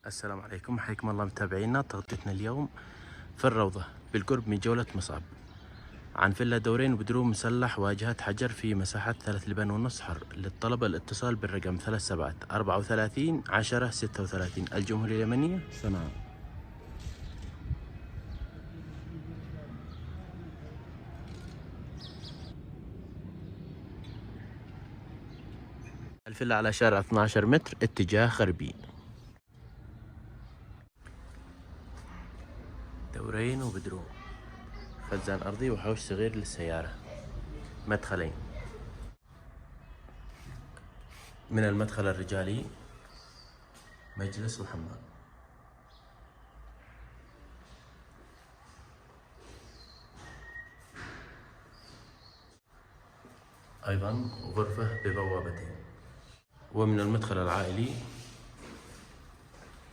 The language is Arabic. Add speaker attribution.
Speaker 1: السلام عليكم، حياكم الله متابعينا. تغطيتنا اليوم في الروضة بالقرب من جولة مصعب عن فيلا دورين وبدروم مسلح واجهة حجر في مساحة 3 لبن ونص حر. للطلب الاتصال بالرقم 37 10 36 الجمهورية اليمنية صنعاء. الفيلا على شارع 12 متر اتجاه غربي، دورين وبدروم، خزان أرضي وحوش صغير للسيارة، مدخلين. من المدخل الرجالي مجلس وحمام، أيضا غرفة ببوابتين. ومن المدخل العائلي